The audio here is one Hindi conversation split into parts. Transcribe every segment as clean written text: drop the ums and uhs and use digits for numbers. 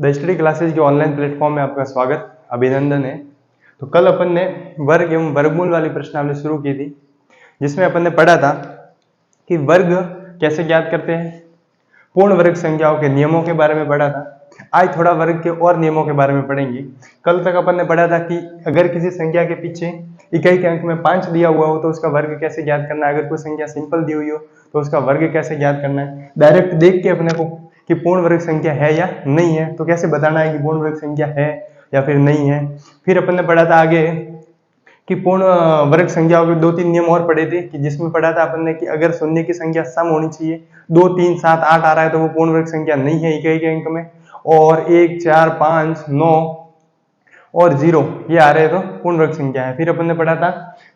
द स्टडी क्लासेज के ऑनलाइन प्लेटफॉर्म में आपका स्वागत, अभिनंदन है। तो कल अपन ने वर्ग एवं वर्गमूल वाली प्रश्नावली शुरू की थी, जिसमें अपन ने पढ़ा था कि वर्ग कैसे ज्ञात करते हैं, पूर्ण वर्ग संख्याओं के नियमों के बारे में पढ़ा था। आज थोड़ा वर्ग के और नियमों के बारे में पढ़ेंगे। कल तक अपन ने पढ़ा था कि अगर किसी संख्या के पीछे इकाई के अंक में 5 दिया हुआ हो तो उसका वर्ग कैसे ज्ञात करना है, अगर कोई संख्या सिंपल दी हुई हो तो उसका वर्ग कैसे ज्ञात करना है। डायरेक्ट देख के अपने को कि पूर्ण वर्ग संख्या है या नहीं है तो कैसे बताना है कि पूर्ण वर्ग संख्या है या फिर नहीं है। फिर अपन ने पढ़ा था आगे कि पूर्ण वर्ग संख्याओं के 2-3 नियम और पढ़े थे, कि जिसमें पढ़ा था अपन ने कि अगर शून्य की संख्या सम होनी चाहिए, 2, 3, 7, 8 आ रहा है तो वो पूर्ण वर्ग संख्या नहीं है इकाई के अंक में, और 1, 4, 5, 9 और 0 ये आ रहे हैं तो पूर्ण वर्ग संख्या है। फिर अपन ने पढ़ा था,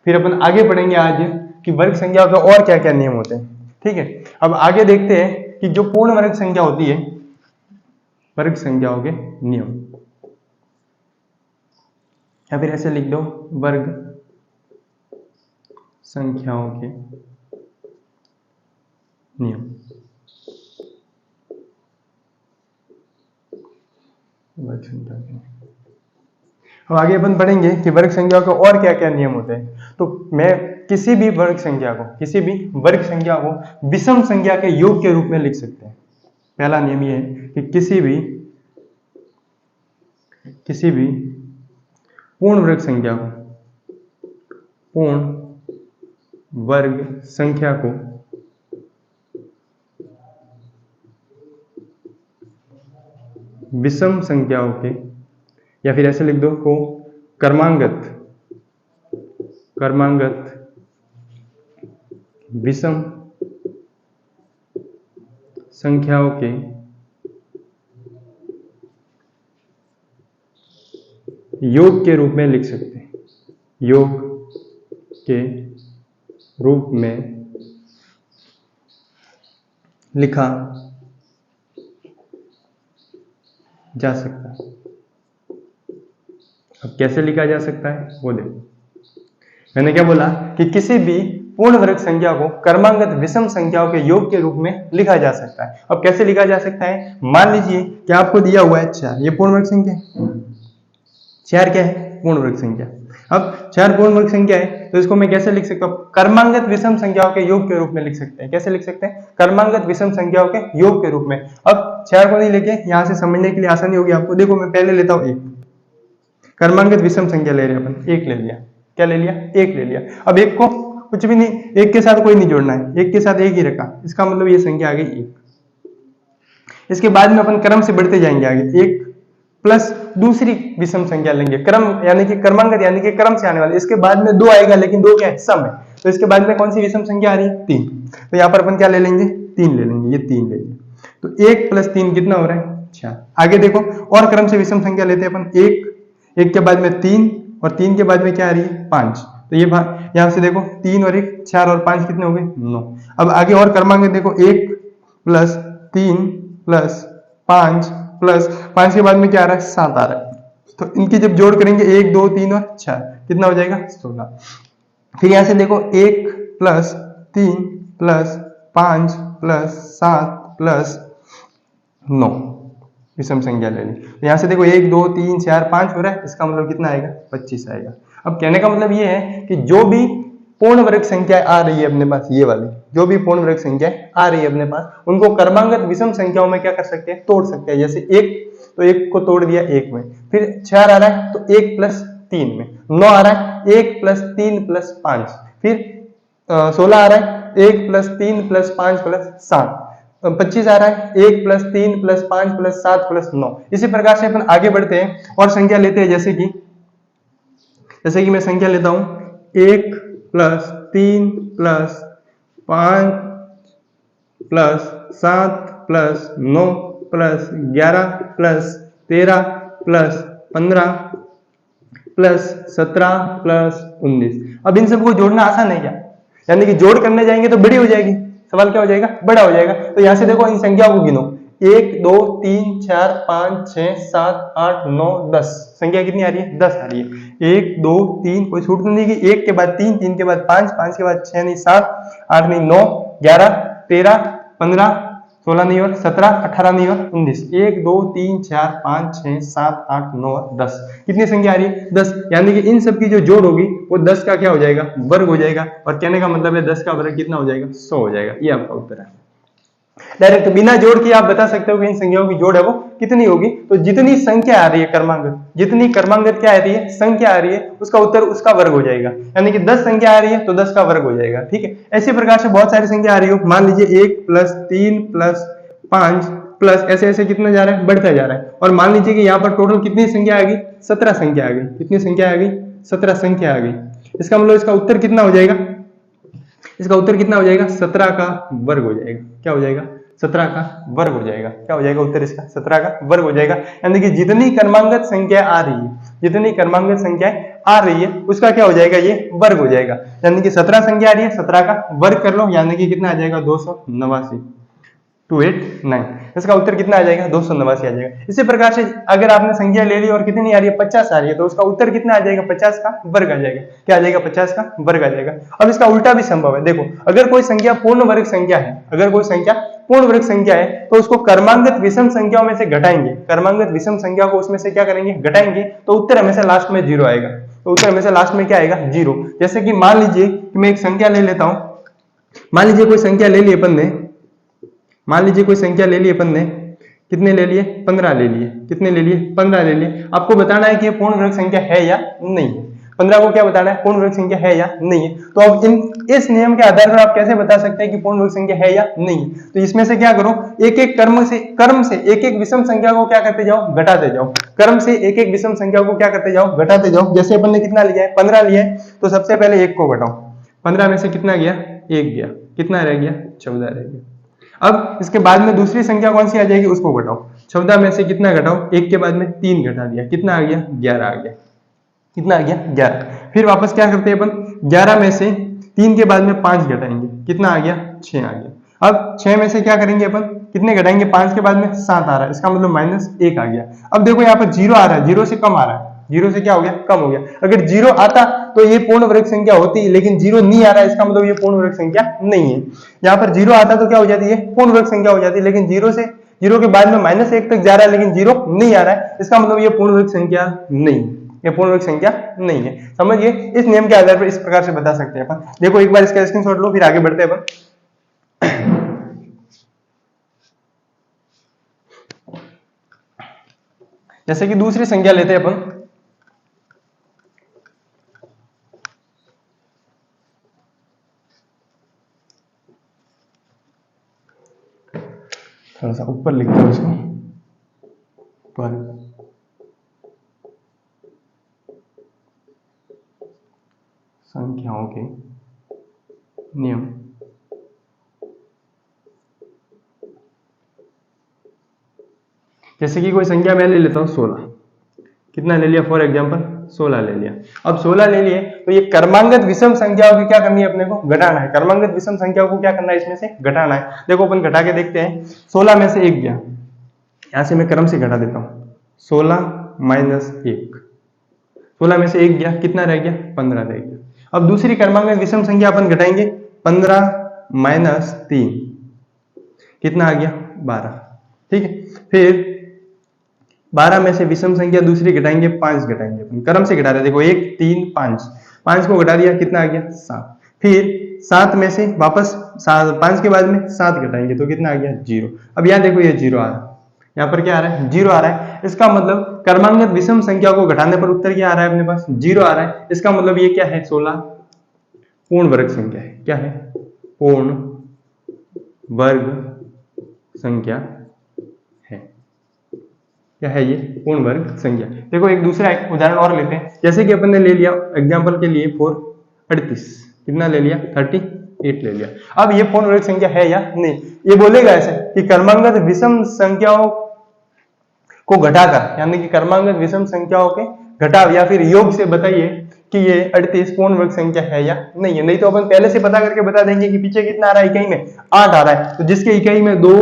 फिर अपन आगे पढ़ेंगे आज कि वर्ग संख्याओं के और क्या क्या नियम होते हैं। ठीक है, अब आगे देखते हैं कि जो पूर्ण वर्ग संख्या होती है, वर्ग संख्याओं के नियम, या फिर ऐसे लिख दो वर्ग संख्याओं के नियम। वर्ग संख्या के नियम। अब आगे अपन पढ़ेंगे कि वर्ग संख्याओं के और क्या क्या नियम होते हैं। तो मैं किसी भी वर्ग संख्या को विषम संख्या के योग के रूप में लिख सकते हैं। पहला नियम यह है कि किसी भी पूर्ण वर्ग संख्या को विषम संख्याओं के, या फिर ऐसे लिख दो को क्रमांगत विषम संख्याओं के योग के रूप में लिख सकते हैं। योग के रूप में लिखा जा सकता है। अब कैसे लिखा जा सकता है वो देखो। मैंने क्या बोला कि किसी भी पूर्ण वर्ग संख्या को क्रमांगत विषम संख्याओं के योग के रूप में लिखा जा सकता है। अब कैसे लिखा जा सकता है, मान लीजिए कि आपको दिया हुआ है 4, ये पूर्ण वर्ग संख्या है। 4 क्या है? पूर्ण वर्ग संख्या। अब 4 पूर्ण वर्ग संख्या है तो इसको मैं कैसे लिख सकता हूं? क्रमांगत विषम संख्याओं के योग के रूप में लिख सकते हैं। कैसे लिख सकते हैं? क्रमांगत विषम संख्याओं के योग के रूप में। अब 4 को नहीं लेके यहां से समझने के लिए आसानी होगी आपको। देखो मैं पहले लेता हूं 1, क्रमांगत विषम संख्या ले रहे हैं अपन, 1 ले लिया। क्या ले लिया? 1 ले लिया। अब 1 को कुछ भी नहीं, 1 के साथ कोई नहीं जोड़ना है, 1 के साथ 1 ही रखा, इसका मतलब ये संख्या आ गई 1। इसके बाद में अपन क्रम से बढ़ते जाएंगे आगे, 1 प्लस दूसरी विषम संख्या लेंगे, क्रम यानी कि क्रमांगत यानी कि क्रम से आने वाले। इसके बाद में 2 आएगा, लेकिन 2 क्या है? सम है। तो इसके बाद में कौन सी विषम संख्या आ रही है? 3। तो यहाँ पर अपन क्या ले लेंगे? 3 ले लेंगे, ये 3 ले लेंगे। तो 1 प्लस 3 कितना हो रहा है? 4। आगे देखो और क्रम से विषम संख्या लेते हैं अपन, 1 के बाद में 3 और 3 के बाद में क्या आ रही है? 5। तो ये यहां से देखो 3 और 1 4 और 5 कितने हो गए? 9। अब आगे और क्रमांक देखो, 1 प्लस 3 प्लस 5 प्लस 5 के बाद में क्या आ रहा है? 7 आ रहा है। तो इनकी जब जोड़ करेंगे 1 2 3 और 4 कितना हो जाएगा? 16। फिर यहां से देखो 1 प्लस 3 प्लस 5 प्लस 7 प्लस 9 विषम संख्या ले ली। तो यहां से देखो 1 2 3 4 5 हो रहा है, इसका मतलब कितना आएगा? 25 आएगा। अब कहने का मतलब ये है कि जो भी पूर्ण वर्ग संख्या आ रही है अपने पास, ये वाली जो भी पूर्ण वर्ग संख्या आ रही है अपने पास, उनको क्रमांगत विषम संख्याओं में क्या कर सकते हैं? तोड़ सकते हैं। जैसे 1 तो 1 को तोड़ दिया 1 में, फिर 4 आ रहा है तो 1 प्लस 3 में, 9 आ रहा है 1 प्लस 3 प्लस 5, फिर 16 आ रहा है 1 प्लस 3 प्लस 5 प्लस 7, 25 आ रहा है 1 प्लस 3 प्लस 5 प्लस 7 प्लस 9। इसी प्रकार से अपन आगे बढ़ते हैं और संख्या लेते हैं, जैसे कि मैं संख्या लेता हूं 1 plus 3 plus 5 plus 7 plus 9 plus 11 plus 13 plus 15 plus 17 plus 19। अब इन सबको जोड़ना आसान है क्या? यानी कि जोड़ करने जाएंगे तो बड़ी हो जाएगी, सवाल क्या हो जाएगा? बड़ा हो जाएगा। तो यहां से देखो इन संख्याओं को गिनो, 1 2 3 4 5 6 7 8 9 10। संख्या कितनी आ रही है? 10 आ रही है। 1 2 3 कोई छूट तो नहीं की, 1 के बाद 3 3 के बाद 5 5 के बाद 6 नहीं 7 8 नहीं 9 11 13 15 16 नहीं और 17, 18 नहीं और 19, 1 2 3 4 5 6 7 8 9 और 10, कितनी संख्या आ रही है 10। यानी कि इन सब की जो जोड़ होगी वो 10 का क्या हो जाएगा वर्ग हो जाएगा, और कहने का मतलब है 10 का वर्ग कितना हो जाएगा 100 हो जाएगा। ये आपका उत्तर है। डायरेक्ट बिना जोड़ के आप बता सकते हो कि इन संख्याओं की जोड़ है वो कितनी होगी। तो जितनी संख्या आ रही है क्रमांगत, जितनी क्रमांगत क्या आ रही है संख्या आ रही है, उसका उत्तर उसका वर्ग हो जाएगा। यानी कि 10 संख्या आ रही है तो 10 का वर्ग हो जाएगा। ठीक है, ऐसे प्रकार से बहुत सारी संख्या आ रही हो, मान लीजिए 1 प्लस 3 प्लस 5 प्लस ऐसे ऐसे कितना जा रहा है बढ़ता जा रहा है, और मान लीजिए कि यहाँ पर टोटल कितनी संख्या आ गई 17 संख्या आ गई। कितनी संख्या आ गई 17 संख्या आ गई। इसका मतलब इसका उत्तर कितना हो जाएगा, इसका उत्तर कितना हो जाएगा 17 का वर्ग हो जाएगा। क्या हो जाएगा 17 का वर्ग हो जाएगा। क्या हो जाएगा उत्तर इसका 17 का वर्ग हो जाएगा। यानी कि जितनी क्रमांगत संख्या आ रही है, जितनी क्रमांगत संख्या आ रही है उसका क्या हो जाएगा ये वर्ग हो जाएगा। यानी कि 17 संख्या आ रही है, 17 का वर्ग कर लो, यानी कि कितना आ जाएगा 289, 289। इसका उत्तर कितना आ जाएगा 289 आ जाएगा। इसी प्रकार से अगर आपने संख्या ले ली और कितनी आ रही है 50 आ रही है, तो उसका उत्तर कितना आ जाएगा 50 का वर्ग आ जाएगा। क्या आ जाएगा 50 का वर्ग आ जाएगा। अब इसका उल्टा भी संभव है। देखो, अगर कोई संख्या पूर्ण वर्ग संख्या है, अगर कोई संख्या पूर्ण वर्ग संख्या है तो उसको क्रमांगत विषम संख्याओं में से घटाएंगे, क्रमांगत विषम संख्या को उसमें से क्या करेंगे घटाएंगे, तो उत्तर हमेशा लास्ट में 0 आएगा। तो उत्तर हमेशा लास्ट में क्या आएगा 0। जैसे कि मान लीजिए कि मैं एक संख्या ले लेता हूं, मान लीजिए कोई संख्या ले ली अपन ने, मान लीजिए कोई संख्या ले ली अपन ने, कितने ले लिए 15 ले लिए। कितने ले लिए 15 ले लिए। आपको बताना है कि ये पूर्ण वर्ग संख्या है या नहीं है। 15 को क्या बताना है पूर्ण वर्ग संख्या है या नहीं है। तो अब इस नियम के आधार पर आप कैसे बता सकते हैं कि पूर्ण वर्ग संख्या है या नहीं है। तो इसमें से क्या करो, एक एक कर्म से एक एक विषम संख्या को क्या करते जाओ घटाते जाओ। कर्म से एक एक विषम संख्या को क्या करते जाओ घटाते जाओ। जैसे अपन ने कितना लिया है 15 लिया है, तो सबसे पहले 1 को घटाओ। 15 में से कितना गया 1 गया, कितना रह गया 14 रह गया। अब इसके बाद में दूसरी संख्या कौन सी आ जाएगी उसको घटाओ। 14 में से कितना घटाओ, 1 के बाद में 3 घटा दिया, कितना आ गया 11 आ गया। कितना आ गया 11। फिर वापस क्या करते हैं अपन, 11 में से 3 के बाद में 5 घटाएंगे, कितना आ गया 6 आ गया। अब 6 में से क्या करेंगे अपन, कितने घटाएंगे 5 के बाद में 7 आ रहा है, इसका मतलब -1 आ गया। अब देखो यहाँ पर 0 आ रहा है, 0 से कम आ रहा है, 0 से क्या हो गया कम हो गया। अगर 0 आता तो ये पूर्ण वर्ग संख्या होती, लेकिन 0 नहीं आ रहा है, इसका मतलब ये पूर्ण वर्ग संख्या नहीं है। यहाँ पर 0 आता तो क्या हो जाती है पूर्ण वर्ग संख्या हो जाती है, लेकिन 0 के बाद में -1 तक जा रहा है, लेकिन 0 नहीं आ रहा है, इसका मतलब ये पूर्ण वर्ग संख्या नहीं, ये पूर्ण वर्ग संख्या नहीं है। समझिए, इस नियम के आधार पर इस प्रकार से बता सकते हैं अपन। देखो एक बार इसका स्क्रीनशॉट लो, फिर आगे बढ़ते हैं अपन। जैसे कि दूसरी संख्या लेते हैं अपन, थोड़ा सा ऊपर लिखते हैं उसको, पर संख्याओं के नियम। जैसे कि कोई संख्या मैं ले लेता हूं 16, कितना ले लिया फॉर एग्जांपल 16 ले लिया। अब 16 ले लिए तो ये क्रमांगत विषम संख्याओं की क्या करनी है अपने को घटाना है। क्रमांगत विषम संख्याओं को क्या करना है इसमें से घटाना है। देखो अपन घटा के देखते हैं। 16 में से 1 गया, यहां से मैं क्रम से घटा देता हूं, 16 - 1, 16 में से 1 गया, कितना रह गया 15 रह गया। अब दूसरी क्रमांगत विषम संख्या अपन घटाएंगे, 15 - 3 कितना आ गया 12। ठीक है, फिर 12 में से विषम संख्या दूसरी घटाएंगे, 5 घटाएंगे, अपन क्रम से घटा रहे, देखो 1 3 5, 5 को घटा दिया, कितना आ गया 7। फिर 7 में से वापस 5 के बाद में 7 घटाएंगे तो कितना आ गया 0। अब यहाँ देखो ये 0 आ रहा है, यहाँ पर क्या आ रहा है 0 आ रहा है। इसका मतलब क्रमांगत विषम संख्या को घटाने पर उत्तर क्या आ रहा है अपने पास 0 आ रहा है। इसका मतलब ये क्या है 16 पूर्ण वर्ग संख्या है। क्या है पूर्ण वर्ग संख्या है। क्या है ये पूर्ण वर्ग संख्या। देखो एक दूसरा उदाहरण और लेते हैं। जैसे कि अपन ने ले लिया एग्जांपल के लिए 38, कितना ले लिया 38 ले लिया। अब ये पूर्ण वर्ग संख्या है या नहीं, ये बोलेगा ऐसे कि क्रमांगत विषम संख्याओं को घटाकर, यानी कि क्रमांगत विषम संख्याओं के घटाव या फिर योग से बताइए कि ये 38 पूर्ण वर्ग संख्या है या नहीं है। नहीं तो अपन पहले से पता करके बता देंगे कि पीछे कितना आ रहा है इकाई में 8 आ रहा है, तो जिसके इकाई में 2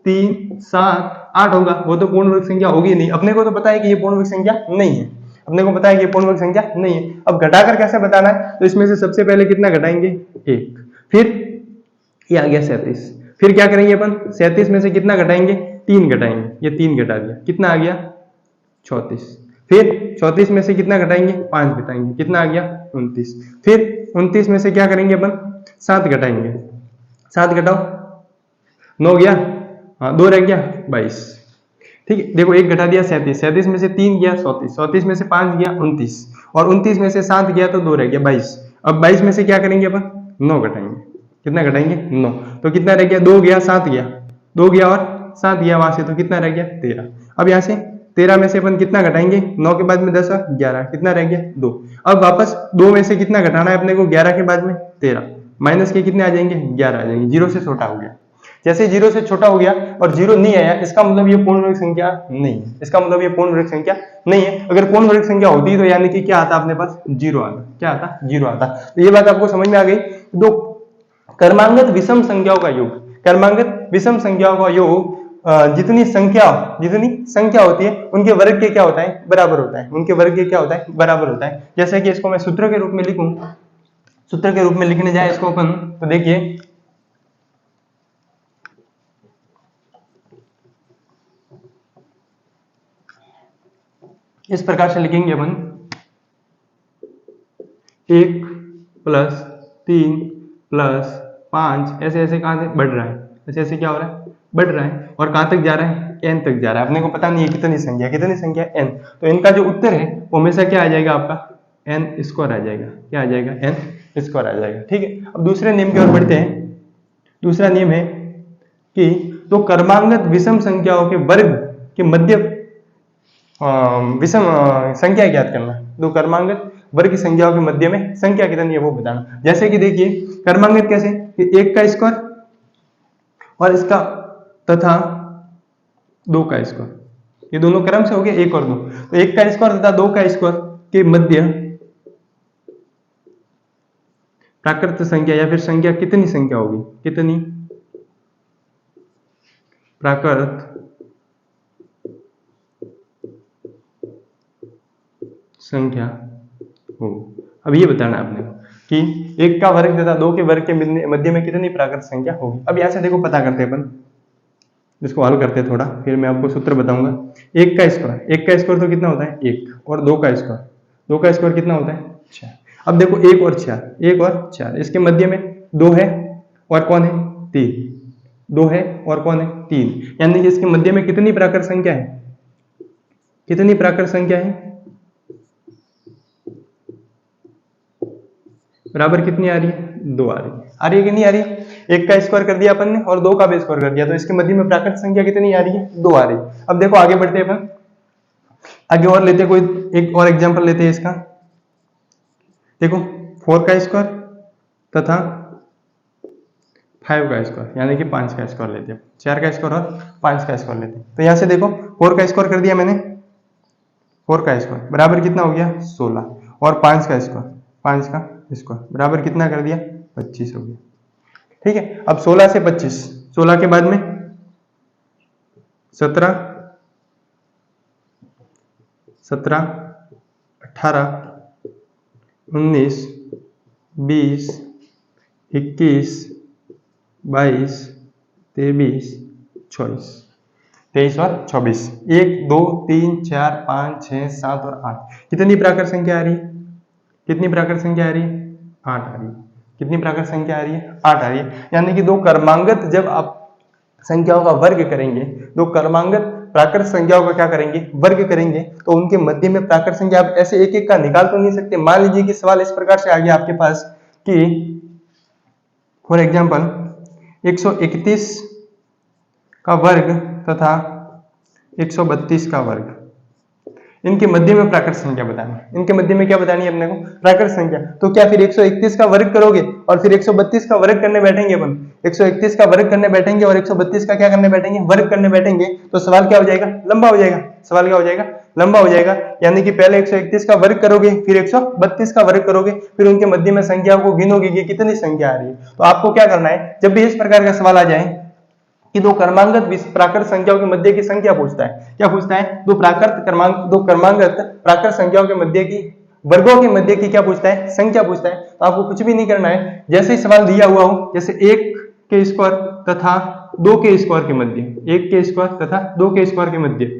3 7 8 होगा वो तो पूर्ण वर्ग संख्या होगी नहीं। अपने को तो पता है कि ये पूर्ण वर्ग संख्या नहीं है, अपने को पता है कि ये पूर्ण वर्ग संख्या नहीं है। अब घटाकर कैसे बताना है, तो इसमें से सबसे पहले कितना घटाएंगे 1, फिर ये आ गया 37, फिर क्या करेंगे अपन, 37 में से कितना घटाएंगे, 3 घटाएंगे, ये 3 घटा दिया, कितना आ गया 34। फिर 34 में से कितना घटाएंगे, 5 घटाएंगे, कितना आ गया 29। फिर 29 में से क्या करेंगे अपन, 7 घटाएंगे, 7 घटाओ 9 गया, हाँ 2 रह गया 22। ठीक है, देखो एक घटा दिया 37, 37 में से 3 गया 34, 34 में से 5 गया 29, और 29 में से 7 गया तो 2 रह गया 22। अब 22 में से क्या करेंगे अपन, 9 घटाएंगे, कितना घटाएंगे 9, तो कितना रह गया, 2 गया 7 गया, 2 गया और 7 गया वहां से, तो कितना रह गया 13। अब यहाँ से 13 में से अपन कितना घटाएंगे, 9 के बाद में 10 और 11, कितना रह गया 2। अब वापस 2 में से कितना घटाना है अपने को, 11 के बाद में 13, माइनस के कितने आ जाएंगे, 11 आ जाएंगे, 0 से छोटा हो गया। जैसे 0 से छोटा हो गया और 0 नहीं आया, इसका मतलब ये पूर्ण वर्ग संख्या नहीं है, इसका मतलब ये पूर्ण वर्ग संख्या नहीं है। अगर पूर्ण वर्ग संख्या होती तो यानी कि क्या आता अपने पास, 0 आता, क्या आता 0 आता। तो ये बात आपको समझ में आ गई। दो क्रमांगत विषम संख्याओं का योग, क्रमांगत विषम संख्याओं का योग जितनी संख्या होती है उनके वर्ग के क्या होता है, बराबर होता है, उनके वर्ग के क्या होता है, बराबर होता है। जैसे कि इसको मैं सूत्र के रूप में लिखूं, सूत्र के रूप में लिखने जाए इसको अपन, तो देखिए इस प्रकार से लिखेंगे अपन, 1 + 3 + 5 ऐसे ऐसे कहां से बढ़ रहा है, ऐसे ऐसे क्या हो रहा है, बढ़ रहा है, और कहां तक जा रहा है, n तक जा रहा है। अपने को पता नहीं है कितनी संख्या n, तो इनका जो उत्तर है वो हमेशा क्या आ जाएगा आपका, n² आ जाएगा, क्या आ जाएगा, n² आ जाएगा। ठीक है, अब दूसरे नियम की ओर बढ़ते हैं। दूसरा नियम है कि तो क्रमांगत विषम संख्याओं के वर्ग के मध्य विषम संख्या ज्ञात करना, दो क्रमांगत वर्ग की संख्याओं के मध्य में संख्या कितनी है वो बताना। जैसे कि देखिए क्रमांगत कैसे, कि 1 का स्क्वायर और इसका तथा 2 का स्क्वायर, ये दोनों क्रम से हो गए 1 और 2, तो 1 का स्क्वायर तथा 2 का स्क्वायर के मध्य प्राकृत संख्या या फिर संख्या कितनी संख्या होगी, कितनी प्राकृत संख्या हो। अब ये बताना है आपने कि 1 का वर्ग तथा 2 के वर्ग के मध्य में कितनी प्राकृत संख्या होगी। अब यहां से देखो पता करते हैं अपन, इसको हल करते हैं थोड़ा, फिर मैं आपको सूत्र बताऊंगा। 1 का स्क्वायर तो कितना होता है 1, और 2 का स्क्वायर कितना होता है 6। अब देखो 1 और 4, इसके मध्य में 2 है और कौन है 3, 2 है और कौन है 3, यानी कि इसके मध्य में कितनी प्राकृत संख्या है, कितनी प्राकृत संख्या है, बराबर कितनी आ रही है, 2 आ रही है कि नहीं आ रही है। 1 का स्क्वायर कर दिया अपन ने और 2 का भी स्क्वायर कर दिया, तो इसके मध्य में प्राकृत संख्या कितनी आ रही है, 2 आ रही है। अब देखो आगे बढ़ते हैं अपन, आगे और लेते हैं, कोई एक और एग्जांपल लेते हैं इसका। देखो 4 का स्क्वायर तथा 5 का स्क्वायर यानी कि 5 का स्क्वायर लेते हैं, 4 का स्क्वायर और 5 का स्क्वायर लेते हैं। तो यहां से देखो 4 का स्क्वायर कर दिया मैंने, 4 का स्क्वायर बराबर कितना हो गया 16, और 5 का स्क्वायर बराबर कितना कर दिया 25 हो गया। ठीक है, अब 16 से 25, 16 के बाद में 17, 18, 19, 20, 21, 22, 23, 24, 23 और 24, 1 2 3 4 5 6 7 और 8, कितनी प्राकृत संख्या आ रही है, कितनी प्राकृत संख्या आ रही है 8 आ रही है। कितनी प्राकृत संख्या आ रही है 8 आ रही है। यानी कि दो क्रमांगत जब आप संख्याओं का वर्ग करेंगे, दो क्रमांगत प्राकृत संख्याओं का क्या करेंगे वर्ग करेंगे, तो उनके मध्य में प्राकृत संख्या आप ऐसे एक एक का निकाल तो नहीं सकते। मान लीजिए कि सवाल इस प्रकार से आ गया आपके पास कि फॉर एग्जांपल 131 का वर्ग तथा 132 का वर्ग, इनके मध्य में प्राकृत संख्या बतानी है। इनके मध्य में क्या बतानी है अपने को प्राकृत संख्या। तो क्या फिर 131 का वर्ग करोगे और फिर 132 का वर्ग करने बैठेंगे अपन, 131 का वर्ग करने बैठेंगे और 132 का क्या करने बैठेंगे वर्ग करने बैठेंगे, तो सवाल क्या हो जाएगा लंबा हो जाएगा। सवाल क्या हो जाएगा लंबा हो जाएगा। यानी कि पहले 131 का वर्ग करोगे, फिर 132 का वर्ग करोगे, फिर उनके मध्य में संख्या को गिनोगे कि कितनी संख्या आ रही है। तो आपको क्या करना है, जब भी इस प्रकार का सवाल आ जाए कि दो क्रमांगत प्राकृत संख्याओं के मध्य की संख्या पूछता है, क्या पूछता है दो क्रमांगत प्राकृत संख्याओं के मध्य की वर्गों के मध्य की क्या पूछता है संख्या पूछता है। तो आपको कुछ भी नहीं करना है, जैसे ही सवाल दिया हुआ हो, जैसे 1 के स्क्वायर तथा 2 के स्क्वायर के मध्य, 1 के स्क्वायर तथा 2 के स्क्वायर के मध्य,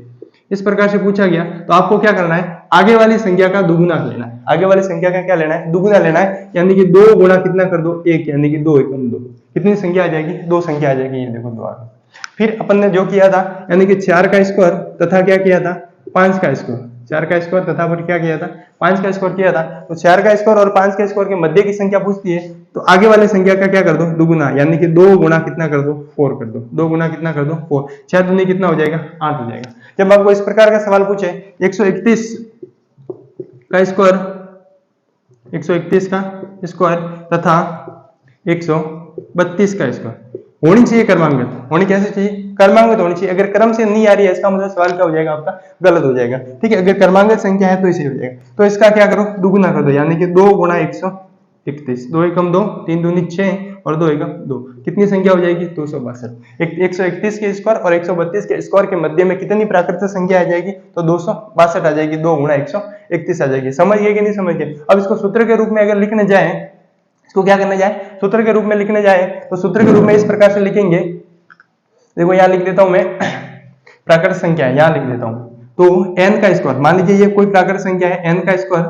इस प्रकार से पूछा गया तो आपको क्या करना है, आगे वाली संख्या का दुगुना लेना है। आगे वाली संख्या का क्या लेना है, दुगुना लेना है, यानी कि 2 गुणा कितना कर दो 1, यानी कि 2 एकम 2, कितनी संख्या आ जाएगी, 2 संख्या आ जाएगी। ये देखो 2 आ गई। फिर अपन ने जो किया था, यानी कि 4 का स्क्वायर तथा क्या किया था 5 का स्क्वायर, 4 का स्क्वायर तथा फिर क्या किया था 5 का स्क्वायर किया था। तो 4 का स्क्वायर और 5 के स्क्वायर के मध्य की संख्या पूछती है, तो आगे वाले संख्या का क्या कर दो दुगुना, यानी कि 2 गुणा कितना कर दो 4 कर दो, 2 गुणा कितना कर दो 4, 6 दूनी कितना हो जाएगा 8 हो जाएगा। जब आपको इस प्रकार का सवाल पूछे 131 का स्क्वायर, 131 का स्क्वायर तथा 132 का स्क्वायर, होनी चाहिए क्रमांगत, होनी कैसे चाहिए, क्रमांगत होनी चाहिए। अगर क्रम से नहीं आ रही है इसका मतलब सवाल क्या हो जाएगा आपका, गलत हो जाएगा। ठीक है, अगर क्रमांगत संख्या है तो इसे हो जाएगा। तो इसका क्या करो दुगुना कर दो, यानी कि 2 गुणा 131, 2 एकम 2, 3 दूनी 6 और 2 एकम 2, कितनी संख्या हो जाएगी 262। 131 के स्क्वायर और 132 के स्क्वायर के मध्य में कितनी प्राकृतिक संख्या आ जाएगी, तो 262 आ जाएगी, 2 गुणा 131 आ जाएगी। समझ गए कि नहीं समझ गए। अब इसको सूत्र के रूप में अगर लिखने जाए, इसको क्या करना जाए सूत्र के रूप में लिखने जाए, तो सूत्र के रूप में इस प्रकार से लिखेंगे, देखो यहां लिख देता हूं मैं प्राकृत संख्या है, यहां लिख देता हूं। तो n का स्क्वायर, मान लीजिए ये कोई प्राकृत संख्या है n का स्क्वायर,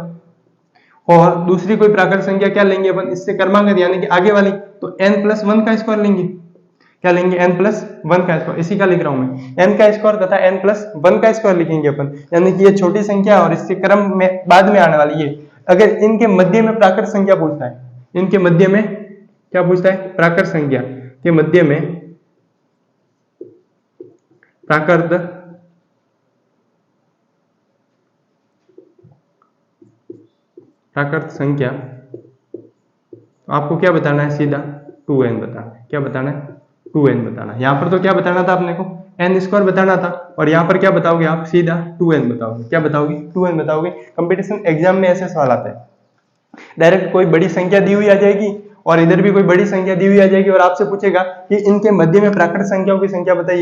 और दूसरी कोई प्राकृत संख्या क्या लेंगे अपन, इससे क्रमांक यानी कि आगे वाली, तो n+1 का स्क्वायर लेंगे। क्या लेंगे n+1 का स्क्वायर, इसी का लिख रहा हूं मैं, n का स्क्वायर तथा n+1 का स्क्वायर लिखेंगे अपन, यानी कि ये छोटी संख्या और इसके क्रम में बाद में आने वाली है। अगर इनके मध्य में प्राकृत संख्या पूछता है, इनके मध्य में क्या पूछता है, प्राकृत संख्या के मध्य में प्राकृत संख्या, आपको क्या बताना है, सीधा 2n बताना है। क्या बताना है 2n बताना है। यहां पर तो क्या बताना था आपने को n स्क्वायर बताना था, और यहां पर क्या बताओगे आप, सीधा 2n बताओगे। क्या बताओगे 2n बताओगे। कंपटीशन एग्जाम में ऐसे सवाल आते हैं, डायरेक्ट कोई बड़ी संख्या दी हुई आ जाएगी और इधर भी कोई बड़ी संख्या दी हुई आ जाएगी और आपसे पूछेगा कि इनके मध्य में प्राकृत संख्याओं की संख्या बताइए।